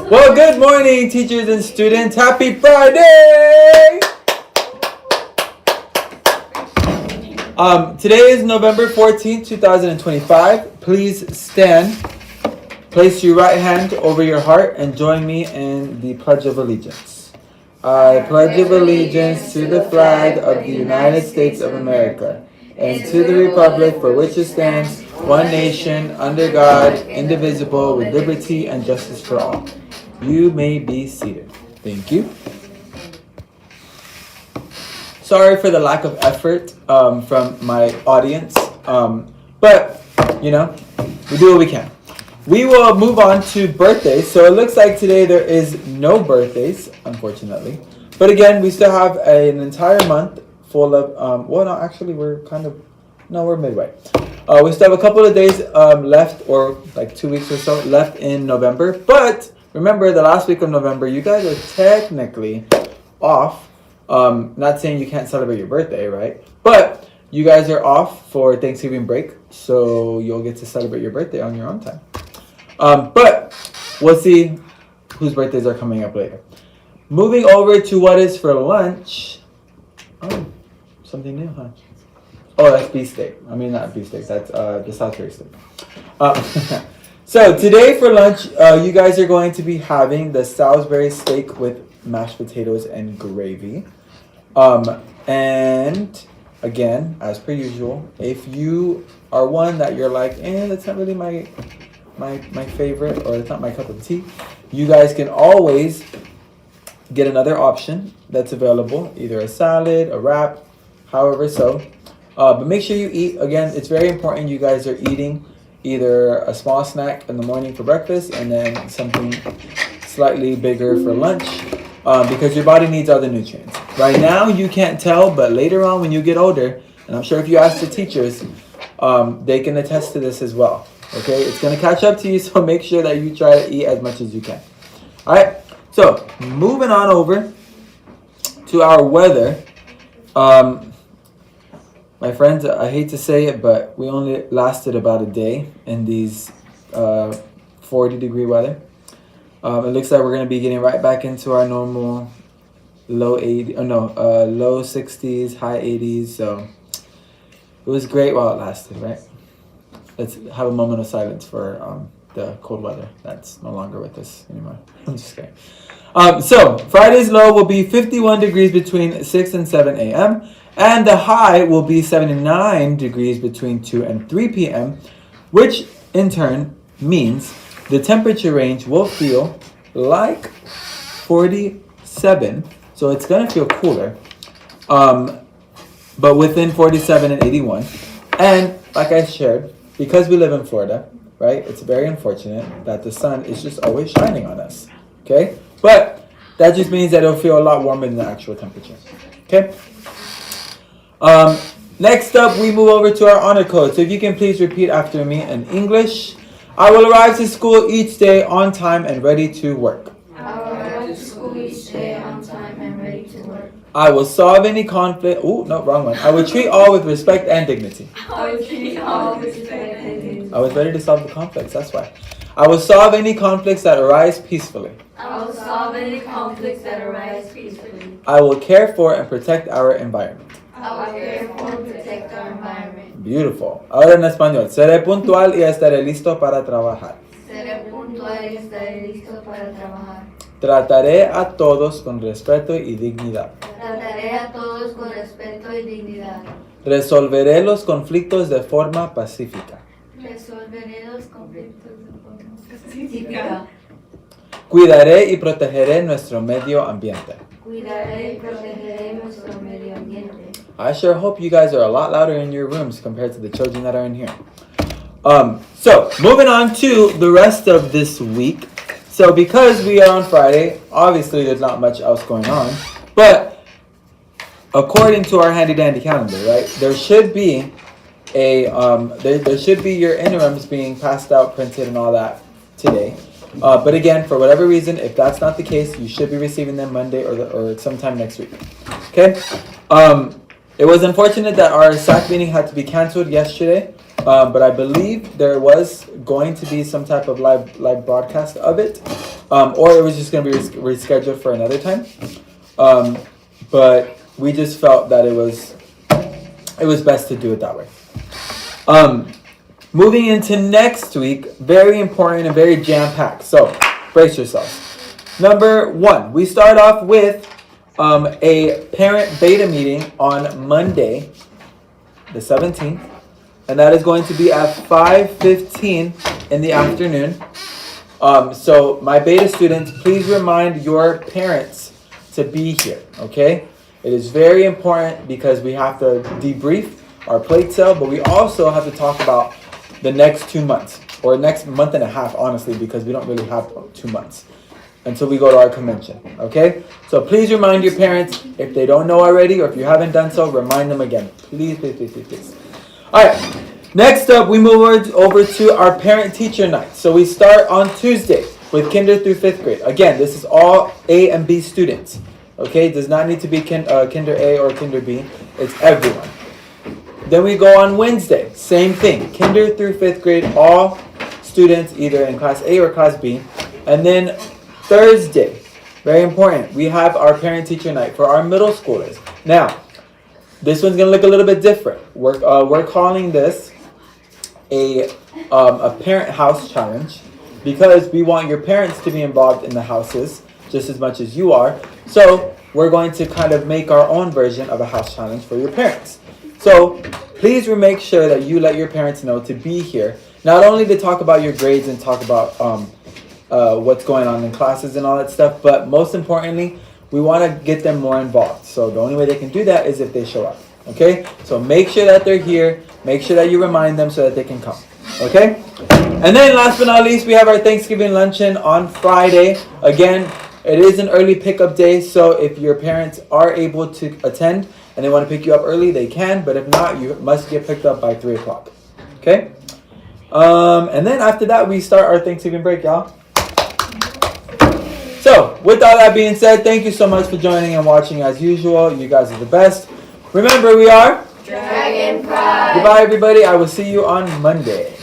Well, good morning, teachers and students. Happy Friday! Today is November 14th, 2025. Please stand. Place your right hand over your heart and join me in the Pledge of Allegiance. I pledge allegiance to the flag of the United States of America and to the republic for which it stands, one nation, under God, indivisible, with liberty and justice for all. You may be seated. Thank you. Sorry for the lack of effort from my audience, but, you know, we do what we can. We will move on to birthdays. So it looks like today there is no birthdays, unfortunately. But again, we still have an entire month full of, we're midway. We still have a couple of days left, or like 2 weeks or so left in November. But remember, the last week of November, you guys are technically off. Not saying you can't celebrate your birthday, right? But you guys are off for Thanksgiving break, so you'll get to celebrate your birthday on your own time. But we'll see whose birthdays are coming up later. Moving over to what is for lunch. Oh, something new, huh? Oh, that's beefsteak. I mean, not beefsteak. That's the Salisbury steak. So today for lunch, you guys are going to be having the Salisbury steak with mashed potatoes and gravy. And again, as per usual, if you are one that you're like, that's not really my favorite, or it's not my cup of tea, you guys can always get another option that's available, either a salad, a wrap, however so. But make sure you eat. Again, it's very important you guys are eating either a small snack in the morning for breakfast and then something slightly bigger for lunch, because your body needs all the nutrients. Right now, you can't tell, but later on when you get older, and I'm sure if you ask the teachers, they can attest to this as well. Okay, it's going to catch up to you, so make sure that you try to eat as much as you can. All right, so moving on over to our weather. My friends, I hate to say it, but we only lasted about a day in these 40-degree weather. It looks like we're going to be getting right back into our normal low 60s, high 80s. So it was great while it lasted, right? Let's have a moment of silence for the cold weather that's no longer with us anymore. I'm just kidding. So Friday's low will be 51 degrees between 6 and 7 a.m. And the high will be 79 degrees between 2 and 3 p.m., which in turn means the temperature range will feel like 47. So it's going to feel cooler, but within 47 and 81. And like I shared, because we live in Florida, right, it's very unfortunate that the sun is just always shining on us, okay? But that just means that it'll feel a lot warmer than the actual temperature, okay? Next up, we move over to our honor code. So if you can please repeat after me in English. I will arrive to school each day on time and ready to work. I will arrive to school each day on time and ready to work. I will solve any conflict. Oh, no, wrong one. I will treat all with respect and dignity. I will treat all with respect and dignity. I was ready to solve the conflicts, that's why. I will solve any conflicts that arise peacefully. I will solve any conflicts that arise peacefully. I will care for and protect our environment. I will care for and protect our environment. Beautiful. Ahora en español. Seré puntual y estaré listo para trabajar. Seré puntual y estaré listo para trabajar. Trataré a todos con respeto y dignidad. Trataré a todos con respeto y dignidad. Resolveré los conflictos de forma pacífica. Resolveré los conflictos de forma pacífica. Cuidaré y protegeré nuestro medio ambiente. Cuidaré y protegeré nuestro medio ambiente. I sure hope you guys are a lot louder in your rooms compared to the children that are in here. So, moving on to the rest of this week. So, because we are on Friday, obviously there's not much else going on. But, according to our handy-dandy calendar, right, there should be there should be your interims being passed out, printed, and all that today. But again, for whatever reason, if that's not the case, you should be receiving them Monday or sometime next week. Okay? It was unfortunate that our SAC meeting had to be canceled yesterday. But I believe there was going to be some type of live broadcast of it, or it was just going to be rescheduled for another time. But we just felt that it was best to do it that way. Moving into next week, very important and very jam-packed. So brace yourselves. Number 1, we start off with a parent beta meeting on Monday, the 17th, and that is going to be at 5:15 in the afternoon. So my beta students, please remind your parents to be here, okay? It is very important because we have to debrief our plate sale, but we also have to talk about the next 2 months, or next month and a half, honestly, because we don't really have 2 months until we go to our convention, okay? So please remind your parents, if they don't know already, or if you haven't done so, remind them again. Please, please, please, please, please. All right, next up, we move over to our parent-teacher night. So we start on Tuesday with kinder through 5th grade. Again, this is all A and B students, okay? It does not need to be kinder A or kinder B. It's everyone. Then we go on Wednesday, same thing, kinder through 5th grade, all students either in class A or class B. And then Thursday, very important, we have our parent-teacher night for our middle schoolers. Now, this one's gonna look a little bit different. We're calling this a parent house challenge because we want your parents to be involved in the houses just as much as you are. So we're going to kind of make our own version of a house challenge for your parents. So please make sure that you let your parents know to be here, not only to talk about your grades and talk about what's going on in classes and all that stuff, but most importantly, we want to get them more involved. So the only way they can do that is if they show up. Okay? So make sure that they're here. Make sure that you remind them so that they can come. Okay? And then last but not least, we have our Thanksgiving luncheon on Friday. Again, it is an early pickup day, so if your parents are able to attend and they want to pick you up early, they can. But if not, you must get picked up by 3 o'clock. Okay? And then after that, we start our Thanksgiving break, y'all. So, with all that being said, thank you so much for joining and watching as usual. You guys are the best. Remember, we are Dragon Pride. Goodbye, everybody. I will see you on Monday.